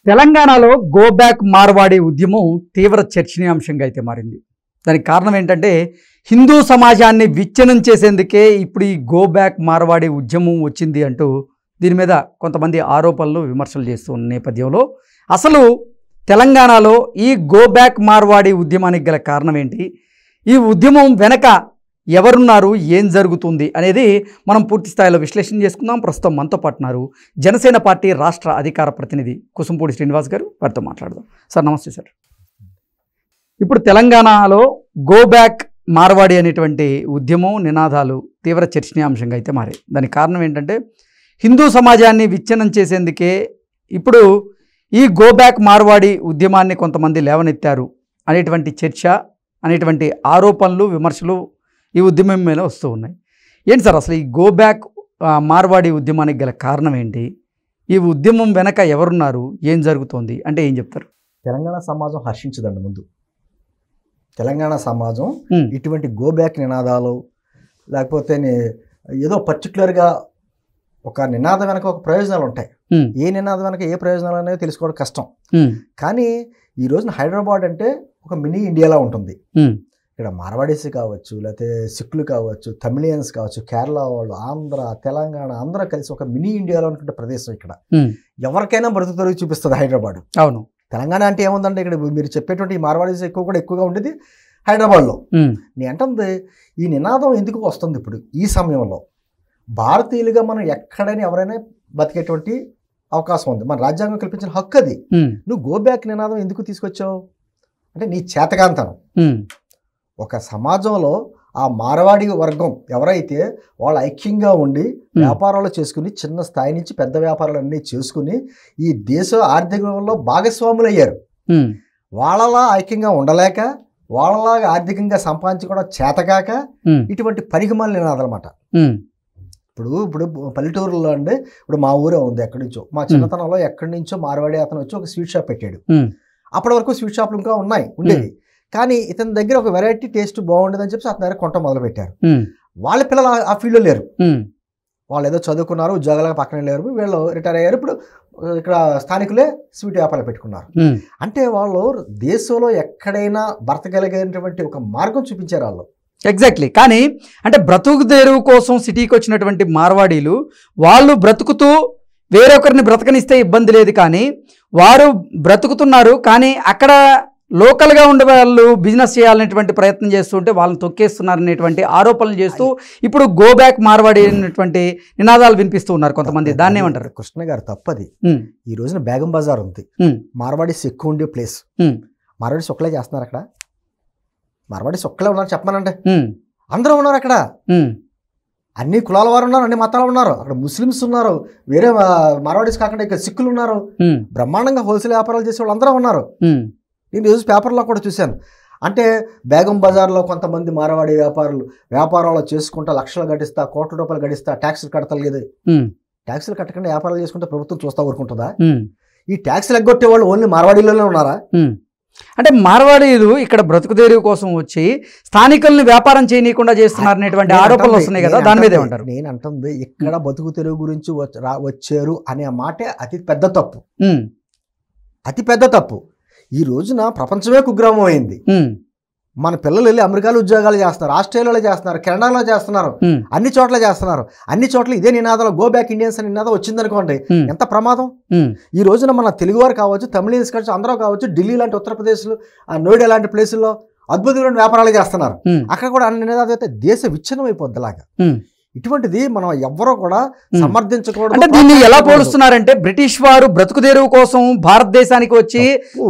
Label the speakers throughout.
Speaker 1: తెలంగాణలో go back Marwadi ఉద్యమం తీవ్ర చర్చనీయాంశంగా అయితే మారింది. దానికి కారణం ఏంటంటే హిందూ సమాజాన్ని విచ్ఛిన్నం చేసేందుకే ఇప్పుడు ఈ గో బ్యాక్ మార్వాడి ఉద్యమం వచ్చింది అంటూ దీని మీద కొంతమంది ఆరోపణలు విమర్శలు చేస్తున్న నేపథ్యంలో అసలు తెలంగాణలో ఈ గో బ్యాక్ మార్వాడి ఉద్యమానికి గల కారణం ఏంటి, ఈ ఉద్యమం వెనక ఎవరున్నారు, ఏం జరుగుతుంది అనేది మనం పూర్తి స్థాయిలో విశ్లేషణ చేసుకుందాం. ప్రస్తుతం మనతో పాటున్నారు జనసేన పార్టీ రాష్ట్ర అధికార ప్రతినిధి కుసుంపూడి శ్రీనివాస్ గారు. వారితో మాట్లాడదాం. సార్ నమస్తే సార్. ఇప్పుడు తెలంగాణలో గో బ్యాక్ మార్వాడి అనేటువంటి ఉద్యమం నినాదాలు తీవ్ర చర్చనీయాంశంగా అయితే మారాయి. దానికి కారణం ఏంటంటే హిందూ సమాజాన్ని విచ్ఛిన్నం చేసేందుకే ఇప్పుడు ఈ గో బ్యాక్ మార్వాడి ఉద్యమాన్ని కొంతమంది లేవనెత్తారు అనేటువంటి చర్చ, అనేటువంటి ఆరోపణలు, విమర్శలు ఈ ఉద్యమం మీద వస్తూ ఉన్నాయి. ఏంటి సార్ అసలు ఈ గో బ్యాక్ మార్వాడి ఉద్యమానికి గల కారణం ఏంటి, ఈ ఉద్యమం వెనక ఎవరున్నారు, ఏం జరుగుతోంది అంటే ఏం చెప్తారు?
Speaker 2: తెలంగాణ సమాజం హర్షించదండి. ముందు తెలంగాణ సమాజం ఇటువంటి గో బ్యాక్ నినాదాలు లేకపోతే ఏదో పర్టికులర్గా ఒక నినాదం వెనక ఒక ప్రయోజనాలు ఉంటాయి. ఏ నినాదం వెనక ఏ ప్రయోజనాలు అనేవి తెలుసుకోవడం కష్టం. కానీ ఈ రోజున హైదరాబాద్ అంటే ఒక మినీ ఇండియాలా ఉంటుంది. ఇక్కడ మార్వాడీస్ కావచ్చు, లేకపోతే సిక్కులు కావచ్చు, తమిళియన్స్ కావచ్చు, కేరళ వాళ్ళు, ఆంధ్ర, తెలంగాణ అందరూ కలిసి ఒక మినీ ఇండియాలో ఉన్నటువంటి ప్రదేశం. ఇక్కడ ఎవరికైనా బ్రతుకు తెరుగు చూపిస్తుంది హైదరాబాద్.
Speaker 1: అవును,
Speaker 2: తెలంగాణ అంటే ఏముందంటే ఇక్కడ మీరు చెప్పేటువంటి మార్వాడీస్ ఎక్కువగా ఉండేది హైదరాబాద్లో. నేను అంటుంది ఈ నినాదం ఎందుకు వస్తుంది ఇప్పుడు ఈ సమయంలో? భారతీయులుగా మనం ఎక్కడైనా ఎవరైనా బతికేటువంటి అవకాశం ఉంది. మన రాజ్యాంగం కల్పించిన హక్కు అది. నువ్వు గో బ్యాక్ నినాదం ఎందుకు తీసుకొచ్చావు అంటే నీ చేతకాంతనం. ఒక సమాజంలో ఆ మార్వాడి వర్గం ఎవరైతే వాళ్ళు ఐక్యంగా ఉండి వ్యాపారాలు చేసుకుని చిన్న స్థాయి నుంచి పెద్ద వ్యాపారాలు అన్నీ చేసుకుని ఈ దేశ ఆర్థికంలో భాగస్వాములు అయ్యారు. వాళ్ళలా ఐక్యంగా ఉండలేక, వాళ్ళలాగా ఆర్థికంగా సంపాదించుకోవడం చేతకాక ఇటువంటి పరిగమాల నినాదనమాట. ఇప్పుడు పల్లెటూరులో అంటే ఇప్పుడు మా ఊరే ఉంది, ఎక్కడి నుంచో మా చిన్నతనంలో ఎక్కడి నుంచో మార్వాడి అతను వచ్చి ఒక స్వీట్ షాప్ పెట్టాడు. అప్పటి వరకు స్వీట్ షాప్లు ఇంకా ఉండేవి. కానీ ఇతని దగ్గర ఒక వెరైటీ టేస్ట్ బాగుండేదని చెప్పి అతని దగ్గర కొంట మొదలు పెట్టారు. వాళ్ళ పిల్లలు ఆ ఫీల్డ్లో లేరు. వాళ్ళు ఏదో చదువుకున్నారు, ఉద్యోగాలకు పక్కన లేరు, వీళ్ళు రిటైర్ అయ్యారు. ఇప్పుడు ఇక్కడ స్థానికులే స్వీట్ వ్యాపారాలు పెట్టుకున్నారు. అంటే వాళ్ళు దేశంలో ఎక్కడైనా బ్రతకగలిగేటువంటి ఒక మార్గం చూపించారు వాళ్ళు.
Speaker 1: ఎగ్జాక్ట్లీ. కానీ అంటే బ్రతుకు తెరువు కోసం సిటీకి వచ్చినటువంటి మార్వాడీలు వాళ్ళు బ్రతుకుతూ వేరొకరిని బ్రతకనిస్తే ఇబ్బంది లేదు, కానీ వారు బ్రతుకుతున్నారు, కానీ అక్కడ లోకల్గా ఉండే వాళ్ళు బిజినెస్ చేయాలనేటువంటి ప్రయత్నం చేస్తుంటే వాళ్ళని తొక్కేస్తున్నారు అనేటువంటి ఆరోపణలు చేస్తూ ఇప్పుడు గో బ్యాక్ మార్వాడి అనేటువంటి నినాదాలు వినిపిస్తూ ఉన్నారు కొంతమంది. దాన్ని ఏమంటారు?
Speaker 2: కృష్ణ గారు తప్పది. ఈ రోజున బేగం బజార్ ఉంది, మార్వాడీస్ ఎక్కువ ఉండే ప్లేస్. మార్వాడీస్ ఒక్కలే చేస్తున్నారు అక్కడ. మార్వాడీస్ ఒక్కలే ఉన్నారు చెప్పమనంటే అందరూ ఉన్నారు అక్కడ. అన్ని కులాల వారు ఉన్నారు, అన్ని మతాలు ఉన్నారు. అక్కడ ముస్లిమ్స్ ఉన్నారు, వేరే మార్వాడీస్ కాకుండా ఇక్కడ సిక్కులు ఉన్నారు, బ్రహ్మాండంగా హోల్సేల్ వ్యాపారాలు చేసే వాళ్ళు అందరూ ఉన్నారు. నేను ఈరోజు పేపర్లో కూడా చూశాను. అంటే బేగం బజార్లో కొంతమంది మార్వాడి వ్యాపారాలు చేసుకుంటా లక్షలు గడిస్తా, కోట్ల రూపాయలు గడిస్తా, ట్యాక్సులు కడతలేదు. ట్యాక్సులు కట్టకుండా వ్యాపారాలు చేసుకుంటే ప్రభుత్వం చూస్తా ఊరుకుంటుందా? ఈ ట్యాక్సులు ఎగ్గొట్టే వాళ్ళు ఓన్లీ మార్వాడీలోనే ఉన్నారా?
Speaker 1: అంటే మార్వాడీలు ఇక్కడ బ్రతుకు తెరువు కోసం వచ్చి స్థానికుల్ని వ్యాపారం చేయనీయకుండా చేస్తున్నారు అనేటువంటి ఆరోపణలు వస్తున్నాయి కదా, దాని మీద ఏమంటారు?
Speaker 2: నేను అంటుంది ఇక్కడ బతుకు తెరువు గురించి వచ్చారు అనే మాటే అతి పెద్ద తప్పు. అతి పెద్ద తప్పు. ఈ రోజున ప్రపంచమే కుగ్రామం అయింది. మన పిల్లలు వెళ్ళి అమెరికాలో ఉద్యోగాలు చేస్తున్నారు, ఆస్ట్రేలియాలో చేస్తున్నారు, కెనడాలో చేస్తున్నారు, అన్ని చోట్ల చేస్తున్నారు. అన్ని చోట్ల ఇదే నినాదాలు గో బ్యాక్ ఇండియన్స్ అనే నినాదం వచ్చిందనుకోండి, ఎంత ప్రమాదం. ఈ రోజున మన తెలుగువారు కావచ్చు, తమిళన్స్ కావచ్చు, అందరూ కావచ్చు, ఢిల్లీ లాంటి ఉత్తరప్రదేశ్లో, నోయిడా లాంటి ప్లేసుల్లో అద్భుతమైన వ్యాపారాలు చేస్తున్నారు. అక్కడ కూడా అన్ని నినాదాలు అయితే దేశ విచ్ఛిన్నం అయిపోద్దిలాగా. ఇటువంటిది మనం ఎవ్వరూ కూడా సమర్థించకూడదు.
Speaker 1: అంటే దీన్ని ఎలా పోలుస్తున్నారంటే బ్రిటిష్ వారు బ్రతుకు తెరువు కోసం భారతదేశానికి వచ్చి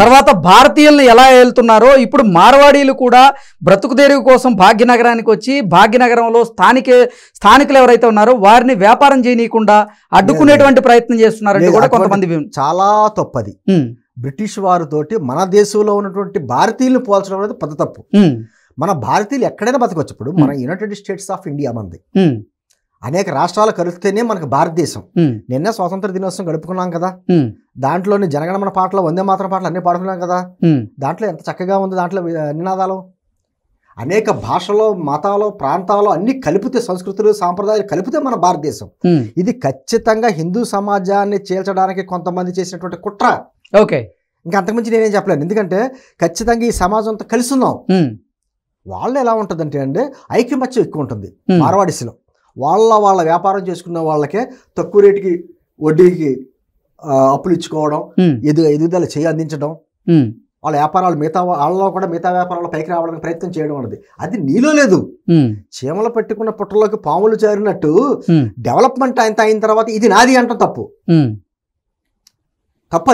Speaker 1: తర్వాత భారతీయులను ఎలా ఏలుతున్నారో ఇప్పుడు మార్వాడీలు కూడా బ్రతుకు తెరువు కోసం భాగ్యనగరానికి వచ్చి భాగ్యనగరంలో స్థానికులు ఎవరైతే ఉన్నారో వారిని వ్యాపారం చేయనీయకుండా అడ్డుకునేటువంటి ప్రయత్నం చేస్తున్నారంటే కూడా కొంతమంది.
Speaker 2: చాలా తప్పది. బ్రిటిష్ వారితోటి మన దేశంలో ఉన్నటువంటి భారతీయులను పోల్చడం అనేది పెద్ద తప్పు. మన భారతీయులు ఎక్కడైనా బతకొచ్చు. ఇప్పుడు మన యునైటెడ్ స్టేట్స్ ఆఫ్ ఇండియా మంది, అనేక రాష్ట్రాలు కలిస్తేనే మనకు భారతదేశం. నిన్న స్వాతంత్ర దినోత్సవం గడుపుకున్నాం కదా, దాంట్లోని జనగణమన పాటలు, వందే మాతరం పాటలు అన్ని పాడుకున్నాం కదా. దాంట్లో ఎంత చక్కగా ఉంది దాంట్లో నినాదాలు. అనేక భాషలు, మతాలు, ప్రాంతాలు అన్ని కలిపితే, సంస్కృతులు, సాంప్రదాయాలు కలిపితే మన భారతదేశం. ఇది ఖచ్చితంగా హిందూ సమాజాన్ని చేల్చడానికి కొంతమంది చేసినటువంటి కుట్ర.
Speaker 1: ఓకే.
Speaker 2: ఇంకా అంతకుమించి నేనేం చెప్పలేను. ఎందుకంటే ఖచ్చితంగా ఈ సమాజంతో కలిసి ఉన్నాం. వాళ్ళు ఎలా ఉంటుందంటే అండి ఐక్యమత్యం ఎక్కువ ఉంటుంది మార్వాడిస్లో. వాళ్ళ వ్యాపారం చేసుకున్న వాళ్ళకే తక్కువ రేటుకి వడ్డీకి అప్పులు ఇచ్చుకోవడం, ఎదుగుదల అందించడం, వాళ్ళ వ్యాపారాలు వాళ్ళలో కూడా మిగతా వ్యాపారాలు పైకి రావడానికి ప్రయత్నం చేయడం అన్నది అది నీలో లేదు. చీమలు పెట్టుకున్న పుట్టలోకి పాములు చేరినట్టు డెవలప్మెంట్ అయిన తర్వాత ఇది నాది అంటాం తప్పు.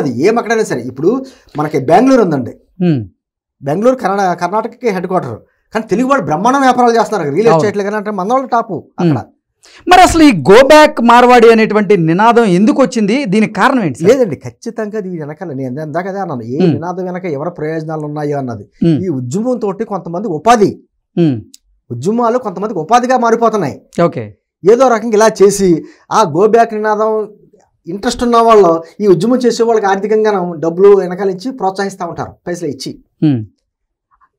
Speaker 2: అది ఏమక్కడైనా సరే. ఇప్పుడు మనకి బెంగళూరు ఉందండి, బెంగళూరు కర్ణాటకకి హెడ్ క్వార్టర్, కానీ తెలుగు వాళ్ళు బ్రహ్మాండం వ్యాపారాలు చేస్తున్నారు, రియల్ ఎస్టేట్లు కానీ అంటే మన వాళ్ళు టాపు అక్కడ.
Speaker 1: మరి అసలు ఈ గో బ్యాక్ మార్వాడి అనేటువంటి నినాదం ఎందుకు వచ్చింది, దీనికి కారణం ఏంటి?
Speaker 2: లేదండి, ఖచ్చితంగా దీని వెనకాల నేను ఇందాకదే అన్నాను, ఏ నినాదం వెనక ఎవరి ప్రయోజనాలు ఉన్నాయో అన్నది. ఈ ఉద్యమంతో కొంతమంది ఉద్యమాలు కొంతమందికి ఉపాధిగా మారిపోతున్నాయి.
Speaker 1: ఓకే,
Speaker 2: ఏదో రకంగా ఇలా చేసి ఆ గో బ్యాక్ నినాదం ఇంట్రెస్ట్ ఉన్న వాళ్ళు ఈ ఉద్యమం చేసే వాళ్ళకి ఆర్థికంగా డబ్బులు వెనకాల ఇచ్చి ప్రోత్సహిస్తూ ఉంటారు, పైసలు ఇచ్చి.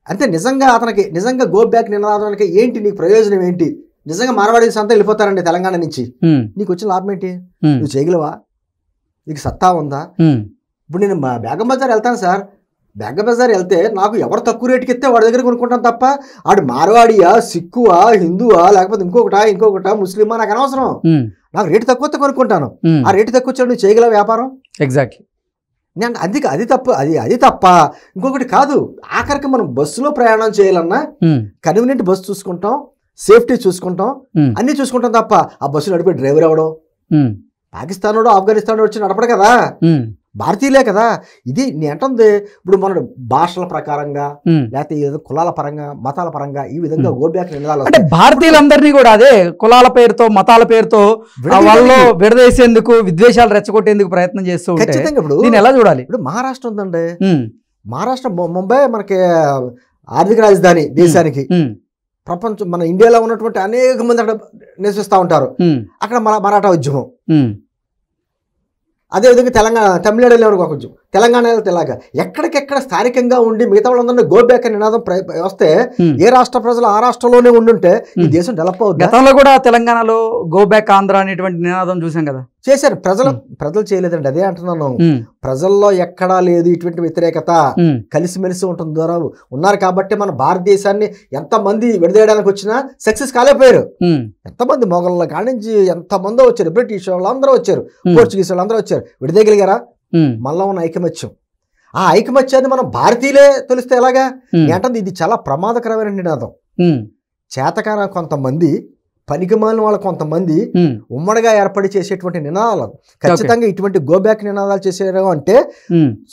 Speaker 2: అంతే నిజంగా గో బ్యాక్ నినాదానికి ఏంటి నీకు ప్రయోజనం ఏంటి? నిజంగా మార్వాడీస్ అంతా వెళ్ళిపోతారండి తెలంగాణ నుంచి, నీకు వచ్చిన లాభం ఏంటి? నువ్వు చేయగలవా? నీకు సత్తా ఉందా? ఇప్పుడు నేను బేగం బజార్ వెళ్తాను సార్, బేగం బజార్ వెళ్తే నాకు ఎవరు తక్కువ రేటుకి ఇస్తే వాడి దగ్గర కొనుక్కుంటాను తప్ప ఆడు మార్వాడియా, సిక్కువా, హిందువా, లేకపోతే ఇంకొకట ముస్లిమా నాకు అనవసరం. నాకు రేటు తక్కువ కొనుక్కుంటాను. ఆ రేటు తక్కువ వచ్చాడు, నువ్వు చేయగలవు వ్యాపారం?
Speaker 1: ఎగ్జాక్ట్లీ.
Speaker 2: నేను అది తప్పు, అది తప్ప ఇంకొకటి కాదు. ఆఖరికి మనం బస్సులో ప్రయాణం చేయాలన్నా కన్వీనియంట్ బస్సు చూసుకుంటాం, సేఫ్టీ చూసుకుంటాం, అన్ని చూసుకుంటాం తప్ప ఆ బస్సు నడిపే డ్రైవర్ ఎవడో పాకిస్తాన్ ఆఫ్ఘనిస్తాన్ వచ్చి నడపడు కదా, భారతీయులే కదా. ఇది నేంటుంది. ఇప్పుడు మన భాషల ప్రకారంగా లేకపోతే ఏదో కులాల పరంగా మతాల పరంగా ఈ విధంగా గో బ్యాక్ నినాదాలు
Speaker 1: అంటే భారతీయులందరినీ కూడా అదే కులాల పేరుతో మతాల పేరుతో వాళ్ళలో విడదీసేందుకు విద్వేషాలు రెచ్చగొట్టేందుకు ప్రయత్నం చేస్తూ
Speaker 2: ఖచ్చితంగా. ఇప్పుడు
Speaker 1: దీన్ని ఎలా చూడాలి?
Speaker 2: ఇప్పుడు మహారాష్ట్ర ఉందండి, మహారాష్ట్ర ముంబై మనకి ఆర్థిక రాజధాని దేశానికి. ప్రపంచం మన ఇండియాలో ఉన్నటువంటి అనేక మంది అక్కడ నివసిస్తూ ఉంటారు. అక్కడ మరాఠా ఉద్యమం, అదేవిధంగా తమిళనాడులో ఒక ఉద్యమం, తెలంగాణలో తెలాగా ఎక్కడికెక్కడ స్థానికంగా ఉండి మిగతా వాళ్ళందరినీ గో బ్యాక్ అని నినాదం వస్తే ఏ రాష్ట్ర ప్రజలు ఆ రాష్ట్రంలోనే ఉండుంటే ఈ దేశం డెవలప్ అవుతుంది.
Speaker 1: గతంలో కూడా తెలంగాణలో గో బ్యాక్ ఆంధ్ర అనేటువంటి నినాదం చూసాం కదా.
Speaker 2: చేశారు, ప్రజలు చేయలేదండి. అదే అంటున్నాను, ప్రజల్లో ఎక్కడా లేదు ఇటువంటి వ్యతిరేకత. కలిసిమెలిసి ఉన్నారు కాబట్టి మన భారతదేశాన్ని ఎంతమంది విడదీయడానికి వచ్చినా సక్సెస్ కాలేకపోయారు. ఎంతమంది మొఘళ్ళ కానించి ఎంతమందో వచ్చారు, బ్రిటిష్ వాళ్ళు అందరూ వచ్చారు, పోర్చుగీస్ వాళ్ళు అందరూ వచ్చారు, విడదీయగలిగారా? మనలో ఉన్న ఐకమత్యం, ఆ ఐకమత్యాన్ని మనం భారతీయులే తెలిస్తే ఎలాగా? ఏంటంటే ఇది చాలా ప్రమాదకరమైన నినాదం. చేతకాన కొంతమంది, పనికిమాలిన వాళ్ళు కొంతమంది ఉమ్మడిగా ఏర్పడి చేసేటువంటి నినాదాలు ఖచ్చితంగా ఇటువంటి గో బ్యాక్ నినాదాలు చేశారు అంటే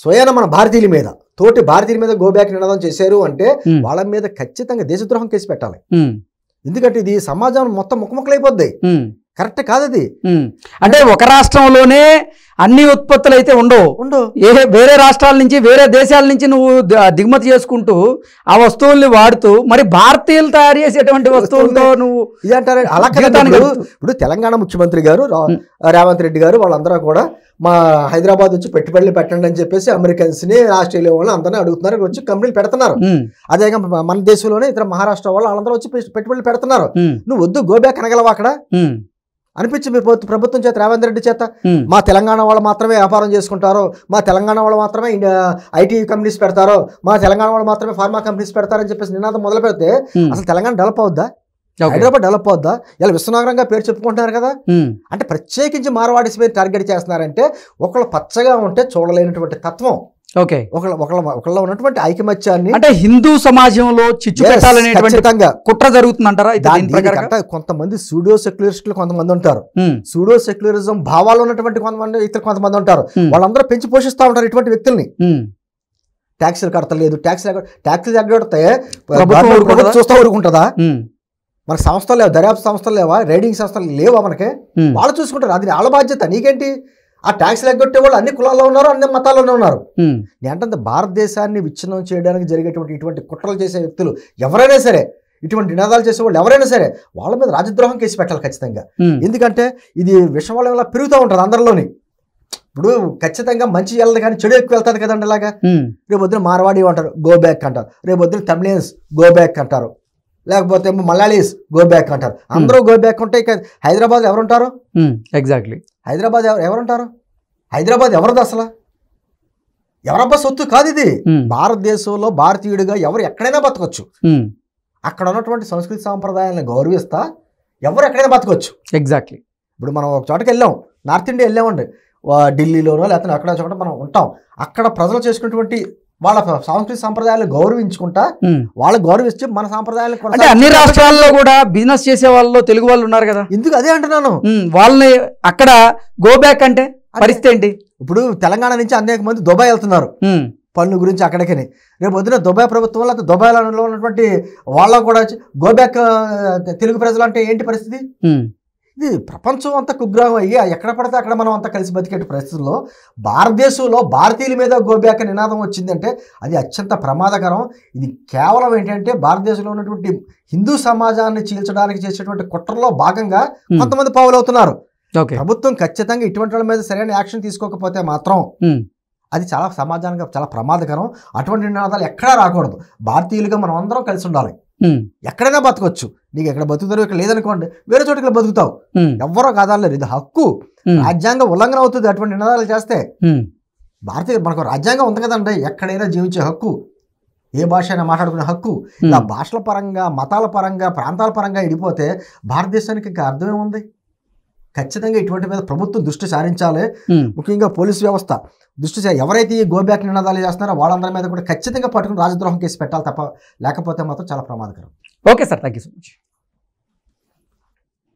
Speaker 2: స్వయాన మన భారతీయుల మీద, తోటి భారతీయుల మీద గో బ్యాక్ నినాదం చేశారు అంటే వాళ్ళ మీద ఖచ్చితంగా దేశద్రోహం కేసు పెట్టాలి. ఎందుకంటే ఇది సమాజం మొత్తం ముక్కముక్కలైపోద్ది, కరెక్ట్ కాదు అది.
Speaker 1: అంటే ఒక రాష్ట్రంలోనే అన్ని ఉత్పత్తులు అయితే ఉండవు, వేరే రాష్ట్రాల నుంచి వేరే దేశాల నుంచి నువ్వు దిగుమతి చేసుకుంటూ ఆ వస్తువుల్ని వాడుతూ మరి భారతీయులు తయారు చేసేటువంటి వస్తువులతో నువ్వు
Speaker 2: ఇదంటారు. అలా ఇప్పుడు తెలంగాణ ముఖ్యమంత్రి గారు రేవంత్ రెడ్డి గారు వాళ్ళందరూ కూడా మా హైదరాబాద్ వచ్చి పెట్టుబడులు పెట్టండి అని చెప్పేసి అమెరికన్స్ ని, ఆస్ట్రేలియా వాళ్ళని అందరినీ అడుగుతున్నారు, వచ్చి కంపెనీలు పెడుతున్నారు. అదే మన దేశంలోనే ఇతర మహారాష్ట్ర వాళ్ళు వాళ్ళందరూ వచ్చి పెట్టుబడులు పెడుతున్నారు. నువ్వు వద్దు గో బ్యాక్ అనగలవా అక్కడ అనిపించి మీ ప్రభుత్వం చేత, రేవంత్ రెడ్డి చేత మా తెలంగాణ వాళ్ళు మాత్రమే వ్యాపారం చేసుకుంటారు, మా తెలంగాణ వాళ్ళు మాత్రమే ఐటీ కంపెనీస్ పెడతారు, మా తెలంగాణ వాళ్ళు మాత్రమే ఫార్మా కంపెనీస్ పెడతారని చెప్పేసి నినాదం మొదలు పెడితే అసలు తెలంగాణ డెవలప్ అవుద్దా? హైదరాబాద్ డెవలప్ అవుద్దా? ఇలా విశ్వనగరంగా పేరు చెప్పుకుంటున్నారు కదా. అంటే ప్రత్యేకించి మార్వాడీస్ మీద టార్గెట్ చేస్తున్నారంటే ఒకళ్ళు పచ్చగా ఉంటే చూడలేనటువంటి తత్వం.
Speaker 1: ఓకే,
Speaker 2: ఒకళ్ళ ఉన్నటువంటి ఐకమత్యాన్ని,
Speaker 1: అంటే హిందూ సమాజంలో చిచ్చు పెట్టాలనేటువంటి కుట్ర జరుగుతుందంటారా?
Speaker 2: కొంతమంది సూడో సెక్యులరిస్టులు కొంతమంది ఉంటారు, సూడో సెక్యులరిజం భావాలు ఉన్నటువంటి కొంతమంది ఉంటారు, వాళ్ళందరూ పెంచి పోషిస్తూ ఉంటారు ఇటువంటి వ్యక్తుల్ని. ట్యాక్సీలు కడతలేదు, ట్యాక్సీలు ఎగ్గొడితే చూస్తూ ఊరుకుంటుందా? మనకు సంస్థలు లేవా, దర్యాప్తు సంస్థలు లేవా, రైడింగ్ సంస్థలు లేవా? మనకి వాళ్ళు చూసుకుంటారు, అది వాళ్ళ బాధ్యత. నీకేంటి? ఆ ట్యాక్స్లు ఎగ్గొట్టే వాళ్ళు అన్ని కులాల్లో ఉన్నారు, అన్ని మతాల్లోనే ఉన్నారు. ఏంటంటే భారతదేశాన్ని విచ్ఛిన్నం చేయడానికి జరిగేటువంటి ఇటువంటి కుట్రలు చేసే వ్యక్తులు ఎవరైనా సరే, ఇటువంటి నినాదాలు చేసే వాళ్ళు ఎవరైనా సరే వాళ్ళ మీద రాజద్రోహం కేసు పెట్టాలి ఖచ్చితంగా. ఎందుకంటే ఇది విషం వల్ల పెరుగుతూ ఉంటుంది అందరిలోని. ఇప్పుడు ఖచ్చితంగా మంచి వెళ్ళదు కానీ చెడు ఎక్కువ వెళ్తుంది కదండి. అలాగా రేపు వద్దున మార్వాడి అంటారు, గో బ్యాక్ అంటారు, రేపు వద్దున తమిళియన్స్ గో బ్యాక్ అంటారు, లేకపోతే మలయాళీస్ గో బ్యాక్ అంటారు. అందరూ గో బ్యాక్ ఉంటే ఇక హైదరాబాద్ ఎవరుంటారు?
Speaker 1: ఎగ్జాక్ట్లీ,
Speaker 2: హైదరాబాద్ ఎవరుంటారు? హైదరాబాద్ ఎవరిది అసలు? ఎవరబ్బా సొత్తు కాదు ఇది.
Speaker 1: ఉమ్,
Speaker 2: భారతదేశంలో భారతీయుడిగా ఎవరు ఎక్కడైనా బతకొచ్చు.
Speaker 1: ఉమ్,
Speaker 2: అక్కడ ఉన్నటువంటి సంస్కృతి సాంప్రదాయాలను గౌరవిస్తా ఎవరు ఎక్కడైనా బతకొచ్చు.
Speaker 1: ఎగ్జాక్ట్లీ.
Speaker 2: ఇప్పుడు మనం ఒక చోటకి వెళ్ళాం, నార్త్ ఇండియా వెళ్ళామండి, ఢిల్లీలోనో లేకపోతే అక్కడ చోట మనం ఉంటాం. అక్కడ ప్రజలు చేసుకున్నటువంటి వాళ్ళ సంస్కృతి సంప్రదాయాలు గౌరవించుకుంటా,
Speaker 1: ఉమ్.
Speaker 2: వాళ్ళకి గౌరవించి మన సాంప్రదాయాలు
Speaker 1: అంటే అన్ని రాష్ట్రాల్లో కూడా బిజినెస్ చేసే వాళ్ళు తెలుగు వాళ్ళు ఉన్నారు కదా.
Speaker 2: ఎందుకు అదే అంటున్నాను.
Speaker 1: వాళ్ళని అక్కడ గో బ్యాక్ అంటే పరిస్థితి ఏంటి?
Speaker 2: ఇప్పుడు తెలంగాణ నుంచి అనేక మంది దుబాయ్ వెళ్తున్నారు
Speaker 1: ఉమ్,
Speaker 2: పనుల గురించి అక్కడికి. రేపు పొద్దున దుబాయ్ ప్రభుత్వం లేకపోతే దుబాయ్లో ఉన్నటువంటి వాళ్ళకు కూడా గో బ్యాక్ తెలుగు ప్రజలు అంటే ఏంటి పరిస్థితి?
Speaker 1: ఉమ్,
Speaker 2: ఇది ప్రపంచం అంతా కుగ్రామం అయ్యి ఎక్కడ పడితే అక్కడ మనం అంతా కలిసి బతికే పరిస్థితుల్లో భారతదేశంలో భారతీయుల మీద గోబ్యాక్ నినాదం వచ్చిందంటే అది అత్యంత ప్రమాదకరం. ఇది కేవలం ఏంటంటే భారతదేశంలో ఉన్నటువంటి హిందూ సమాజాన్ని చీల్చడానికి చేసేటువంటి కుట్రలో భాగంగా కొంతమంది పావులవుతున్నారు.
Speaker 1: ఓకే.
Speaker 2: ప్రభుత్వం ఖచ్చితంగా ఇటువంటి వాళ్ళ మీద సరైన యాక్షన్ తీసుకోకపోతే మాత్రం
Speaker 1: ఉమ్,
Speaker 2: అది చాలా సమాజానికి చాలా ప్రమాదకరం. అటువంటి నినాదాలు ఎక్కడా రాకూడదు. భారతీయులుగా మనం అందరం కలిసి ఉండాలి.
Speaker 1: ఉమ్,
Speaker 2: ఎక్కడైనా బతకొచ్చు. నీకు ఎక్కడ బతుకుతారు, ఇక్కడ లేదనుకోండి, వేరే చోటుకి బతుకుతావు.
Speaker 1: ఉమ్,
Speaker 2: ఎవ్వరో కాదాలేరు, ఇది హక్కు.
Speaker 1: ఉమ్,
Speaker 2: రాజ్యాంగ ఉల్లంఘన అవుతుంది అటువంటి నినాదాలు చేస్తే.
Speaker 1: ఉమ్,
Speaker 2: భారతీయ మనకు రాజ్యాంగం ఉంది కదండి, ఎక్కడైనా జీవించే హక్కు, ఏ భాష అయినా మాట్లాడుకునే హక్కు. ఇలా భాషల పరంగా, మతాల పరంగా, ప్రాంతాల పరంగా ఇడిపోతే భారతదేశానికి ఇంకా అర్థమే ఉంది. ఖచ్చితంగా ఇటువంటి మీద ప్రభుత్వం దృష్టి సారించాలి.
Speaker 1: ఉమ్.
Speaker 2: ముఖ్యంగా పోలీసు వ్యవస్థ దృష్టి ఎవరైతే ఈ గోబ్యాక్ నినాదాలు చేస్తున్నారో వాళ్ళందరి మీద కూడా ఖచ్చితంగా పట్టుకుని రాజద్రోహం కేసు పెట్టాలి తప్ప, లేకపోతే మాత్రం చాలా ప్రమాదకరం.
Speaker 1: Okay sir, thank you so much.